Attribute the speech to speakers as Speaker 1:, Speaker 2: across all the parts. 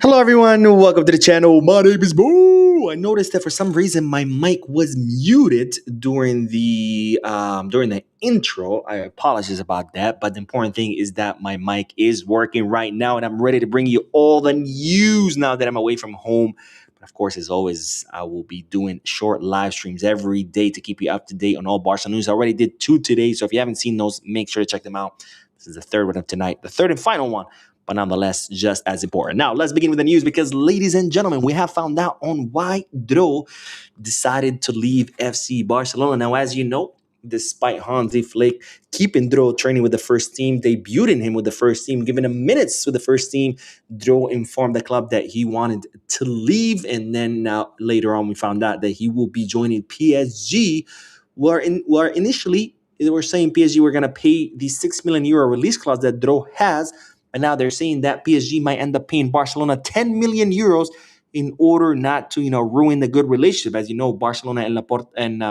Speaker 1: Hello, everyone. Welcome to the channel. My name is Boo. I noticed that for some reason my mic was muted during the intro. I apologize about that, but the important thing is that my mic is working right now, and I'm ready to bring you all the news now that I'm away from home. But of course, as always, I will be doing short live streams every day to keep you up to date on all Barca news. I already did 2 today, so if you haven't seen those, make sure to check them out. This is the third one of tonight, the third and final one, but nonetheless, just as important. Now, let's begin with the news because, ladies and gentlemen, we have found out on why Dro decided to leave FC Barcelona. Now, as you know, despite Hansi Flick keeping Dro training with the first team, debuting him with the first team, giving him minutes with the first team, Dro informed the club that he wanted to leave. And then now later on, we found out that he will be joining PSG, where initially they were saying PSG were going to pay the €6 million release clause that Dro has. And now they're saying that PSG might end up paying Barcelona €10 million in order not to, ruin the good relationship. As you know, Barcelona and Laporta and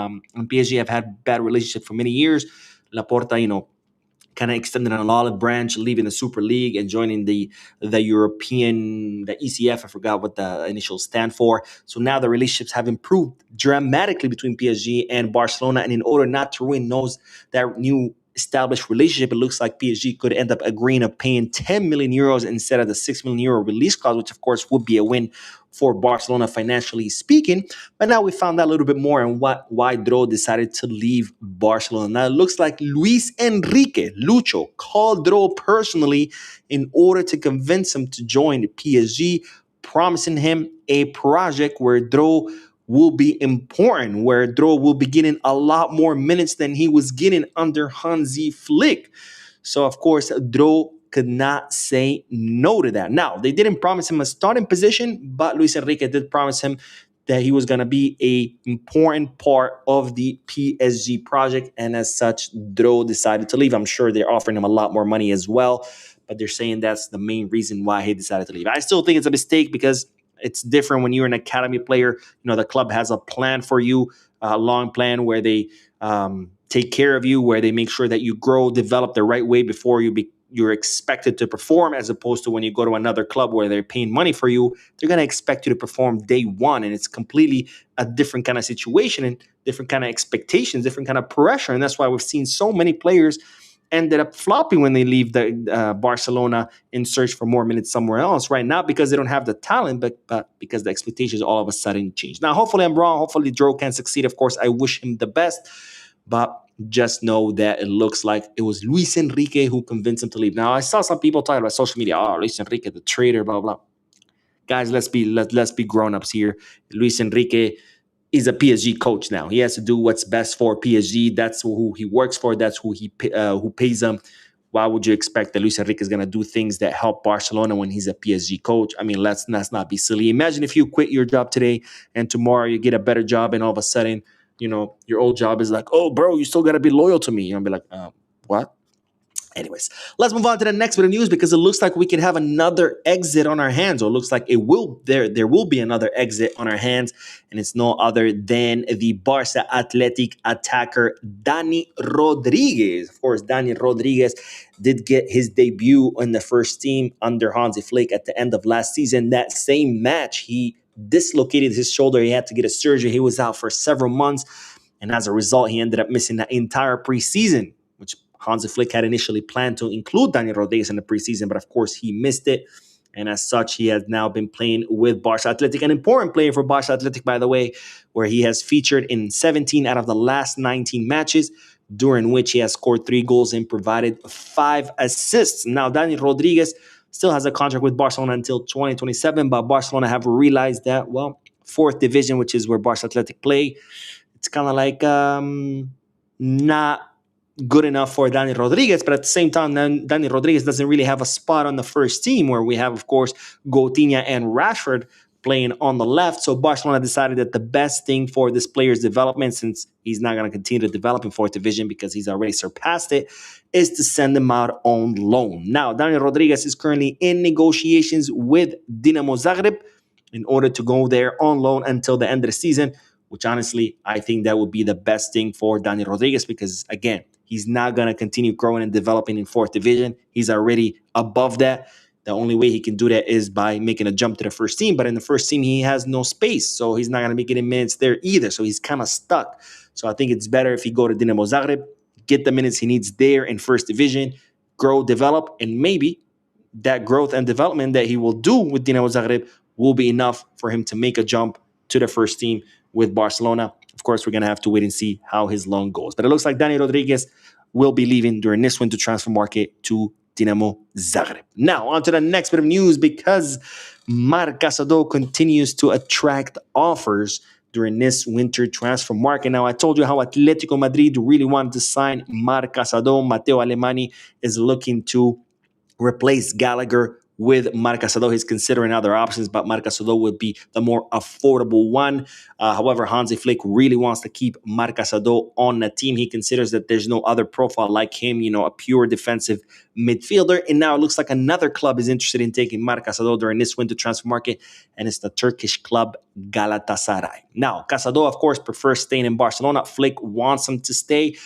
Speaker 1: PSG have had bad relationship for many years. Laporta, kind of extended an olive branch, leaving the Super League and joining the ECF. I forgot what the initials stand for. So now the relationships have improved dramatically between PSG and Barcelona. And in order not to ruin that new established relationship, it looks like PSG could end up agreeing of paying €10 million instead of the €6 million release clause, which of course would be a win for Barcelona financially speaking. But now we found out a little bit more on why Dro decided to leave Barcelona. Now it looks like Luis Enrique, Lucho, called Dro personally in order to convince him to join PSG, promising him a project where Dro will be important, where Dro will be getting a lot more minutes than he was getting under Hansi Flick. So, of course, Dro could not say no to that. Now, they didn't promise him a starting position, but Luis Enrique did promise him that he was going to be an important part of the PSG project. And as such, Dro decided to leave. I'm sure they're offering him a lot more money as well, but they're saying that's the main reason why he decided to leave. I still think it's a mistake because it's different when you're an academy player. The club has a plan for you, a long plan where they take care of you, where they make sure that you grow, develop the right way before you're expected to perform, as opposed to when you go to another club where they're paying money for you, they're going to expect you to perform day one. And it's completely a different kind of situation and different kind of expectations, different kind of pressure. And that's why we've seen so many players ended up flopping when they leave the Barcelona in search for more minutes somewhere else, right? Not because they don't have the talent, but because the expectations all of a sudden change. Now, hopefully I'm wrong. Hopefully Dro can succeed. Of course, I wish him the best, but just know that it looks like it was Luis Enrique who convinced him to leave. Now, I saw some people talking about social media. Oh, Luis Enrique, the traitor, blah, blah. Guys, let's be grown-ups here. Luis Enrique is a PSG coach now. He has to do what's best for PSG. That's who he works for. That's who who pays him. Why would you expect that Luis Enrique is going to do things that help Barcelona when he's a PSG coach? I mean, let's not be silly. Imagine if you quit your job today and tomorrow you get a better job, and all of a sudden, your old job is like, oh, bro, you still got to be loyal to me. You'll be like, what? Anyways, let's move on to the next bit of news because it looks like we can have another exit on our hands, or it looks like there will be another exit on our hands, and it's no other than the Barca Athletic attacker Dani Rodriguez. Of course, Dani Rodriguez did get his debut in the first team under Hansi Flick at the end of last season. That same match, he dislocated his shoulder. He had to get a surgery. He was out for several months, and as a result, he ended up missing the entire preseason, which Hansi Flick had initially planned to include Dani Rodriguez in the preseason, but of course he missed it. And as such, he has now been playing with Barca Athletic, an important player for Barca Athletic, by the way, where he has featured in 17 out of the last 19 matches, during which he has scored 3 goals and provided 5 assists. Now, Dani Rodriguez still has a contract with Barcelona until 2027, but Barcelona have realized that, well, 4th division, which is where Barca Athletic play, it's kind of like not good enough for Dani Rodriguez, but at the same time, Dani Rodriguez doesn't really have a spot on the first team, where we have, of course, Coutinho and Rashford playing on the left. So Barcelona decided that the best thing for this player's development, since he's not going to continue to develop in 4th division because he's already surpassed it, is to send him out on loan. Now, Dani Rodriguez is currently in negotiations with Dinamo Zagreb in order to go there on loan until the end of the season, which honestly, I think that would be the best thing for Dani Rodriguez because, again, He's not going to continue growing and developing in fourth division. He's already above that. The only way he can do that is by making a jump to the first team. But in the first team, he has no space. So he's not going to be getting minutes there either. So he's kind of stuck. So I think it's better if he go to Dinamo Zagreb, get the minutes he needs there in first division, grow, develop, and maybe that growth and development that he will do with Dinamo Zagreb will be enough for him to make a jump to the first team with Barcelona. Of course, we're going to have to wait and see how his loan goes. But it looks like Dani Rodriguez will be leaving during this winter transfer market to Dinamo Zagreb. Now, on to the next bit of news, because Marc Casado continues to attract offers during this winter transfer market. Now, I told you how Atletico Madrid really wanted to sign Marc Casado. Matteo Alemany is looking to replace Gallagher with Marc Casado. He's considering other options, but Marc Casado would be the more affordable one. However, Hansi Flick really wants to keep Marc Casado on the team. He considers that there's no other profile like him, a pure defensive midfielder. And now it looks like another club is interested in taking Marc Casado during this winter transfer market, and it's the Turkish club Galatasaray. Now, Casado, of course, prefers staying in Barcelona. Flick wants him to stay.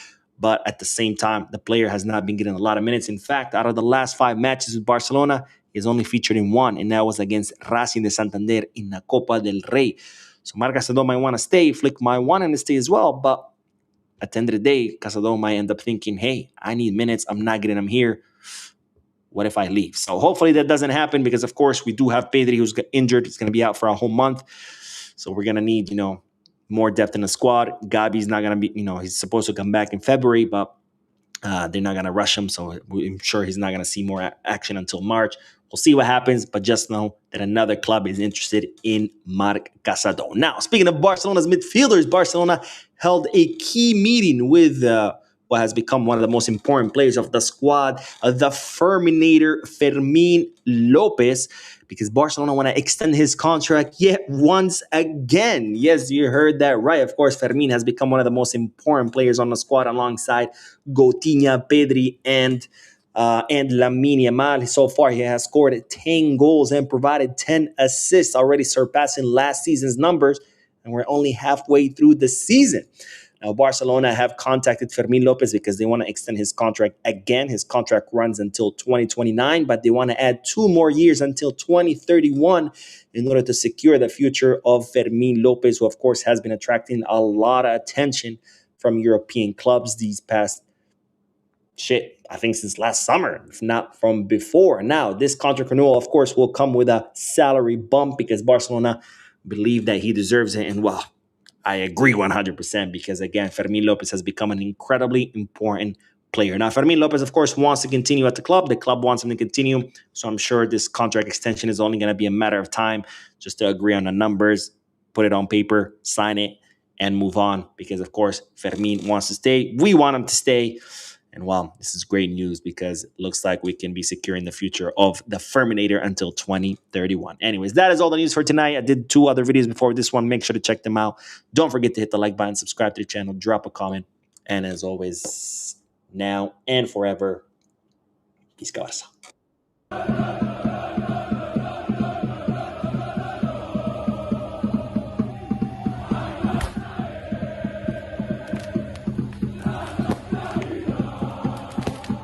Speaker 1: But at the same time, the player has not been getting a lot of minutes. In fact, out of the last 5 matches with Barcelona, he's only featured in one, and that was against Racing de Santander in the Copa del Rey. So Marc Casado might want to stay. Flick might want him to stay as well. But at the end of the day, Casado might end up thinking, hey, I need minutes. I'm not getting them here. What if I leave? So hopefully that doesn't happen, because, of course, we do have Pedri who's injured. He's going to be out for a whole month. So we're going to need, more depth in the squad. Gabi's not going to be, he's supposed to come back in February, but they're not going to rush him. So I'm sure he's not going to see more action until March. We'll see what happens, but just know that another club is interested in Marc Casado. Now, speaking of Barcelona's midfielders, Barcelona held a key meeting with what has become one of the most important players of the squad, the Ferminator, Fermin Lopez, because Barcelona want to extend his contract yet once again. Yes, you heard that right. Of course, Fermin has become one of the most important players on the squad alongside Coutinho, Pedri, and Lamine Yamal. So far, he has scored 10 goals and provided 10 assists, already surpassing last season's numbers, and we're only halfway through the season. Now, Barcelona have contacted Fermin Lopez because they want to extend his contract again. His contract runs until 2029, but they want to add 2 more years until 2031 in order to secure the future of Fermin Lopez, who, of course, has been attracting a lot of attention from European clubs these past I think since last summer, if not from before. Now, this contract renewal, of course, will come with a salary bump because Barcelona believe that he deserves it. And, well, I agree 100% because, again, Fermin Lopez has become an incredibly important player. Now, Fermin Lopez, of course, wants to continue at the club. The club wants him to continue. So I'm sure this contract extension is only going to be a matter of time just to agree on the numbers, put it on paper, sign it, and move on. Because, of course, Fermin wants to stay. We want him to stay. And, well, this is great news because it looks like we can be securing the future of the Ferminator until 2031. Anyways, that is all the news for tonight. I did 2 other videos before this one. Make sure to check them out. Don't forget to hit the like button, subscribe to the channel, drop a comment. And as always, now and forever, peace, Barça.